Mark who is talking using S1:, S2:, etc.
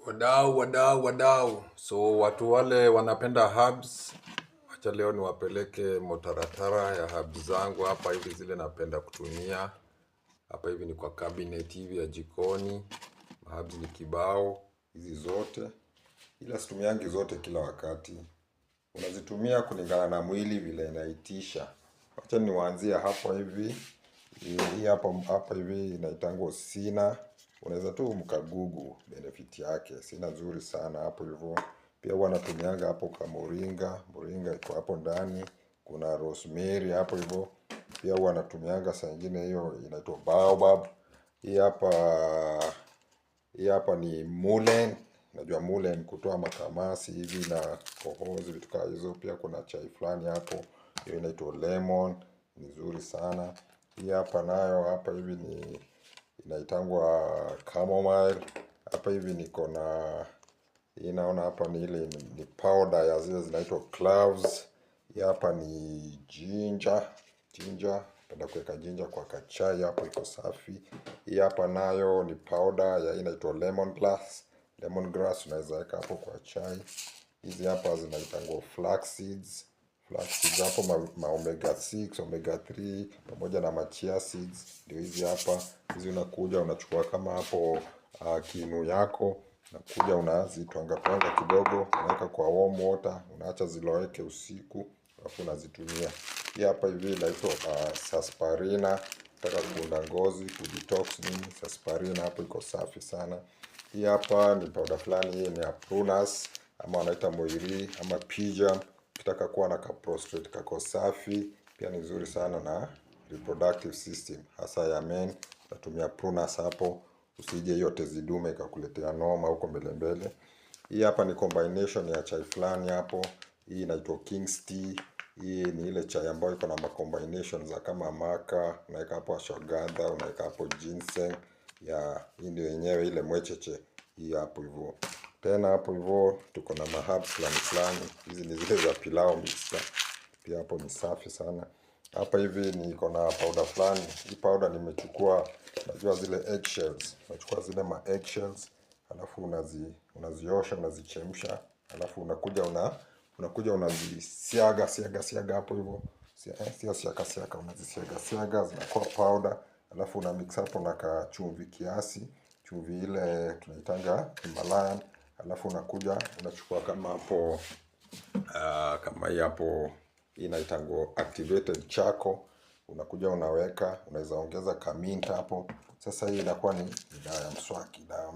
S1: Wadau. So watu wale wanapenda herbs, acha leo niwapeleke motaratara ya herbs zangu hapa hivi zile napenda kutumia. Hapa hivi ni kwa cabinet hivi ya jikoni. Herbs ni kibao hizi zote. Ila situmiangi zote kila wakati. Unazitumia kulingana na mwili vile inaitisha. Acha niwaanzie hapa hivi. Hii hapa hivi inaitangwa sina. Unaweza tu mkagugu benefit yake. Sina nzuri sana hapo hivyo. Pia huwa natumianga hapo ka moringa iko hapo ndani. Kuna rosemary hapo hivyo. Pia huwa natumianga saa ingine hiyo inaitwa baobab. Hii hapa ni mullen. Najua mullen kutoa makamasi hivi na kohozi vitu kama hizo. Pia kuna chai fulani hapo. Hiyo inaitwa lemon. Ni nzuri sana. Hii hapa nayo hapa hivi ni inaitangwa chamomile. Hapa hivi niko na hii naona hapa ni ile ni powder ya zile zinaitwa cloves. Hii hapa ni ginger. Napenda kuweka ginger kwa kachai hapo iko safi. Hii hapa nayo ni powder ya inaitwa lemongrass unaweza weka hapo kwa chai. Hizi hapa zinaitangwa flax seeds hapo ma omega 6, omega 3 pamoja na ma chia seeds ndio hizi hapa. Hizi unakuja unachukua kama hapo kinu yako, unakuja unazitwanga kidogo, unaweka kwa warm water, unaacha ziloweke usiku, alafu unazitumia. Hii hapa hivi inaitwa sarsaparilla, nataka kuunda ngozi, kudetox nini, sarsaparilla hapo iko safi sana. Hii hapa ni powder fulani, hii ni ya prunus ama wanaita moiri ama pijam. Ukitaka kuwa na ka prostate kako safi, pia ni nzuri sana na reproductive system hasa ya men. Natumia prunus hapo, usije hiyo tezi dume ikakuletea noma huko mbele. Hii hapa ni combination ya chai fulani hapo. Hii inaitwa King's Tea. Hii ni ile chai ambayo iko na combination za kama maka, unaweka hapo ashwagandha, unaweka hapo ginseng. Ya hii ndio yenyewe ile mwecheche. Hii hapo hivyo. Tena hapo hivyo tuko na maherbs fulani. Hizi ni zile za pilau mixer. Pia hapo ni safi sana. Hapa hivi niko na powder fulani. Hii powder nimechukua, najua zile eggshells. Unachukua zile ma eggshells, alafu unaziosha, unazichemsha, alafu unakuja unazisiaga hapo hivyo. Sio siaka, unazisiaga zinakuwa powder, alafu una mix hapo na kachumvi kiasi, chumvi ile tunaitanga Himalayan, alafu unakuja unachukua kama hapo kama hii hapo inaitangwa activated charcoal, unakuja unaweka, unaweza ongeza kamint hapo. Sasa hii inakuwa ni dawa ya mswaki, dawa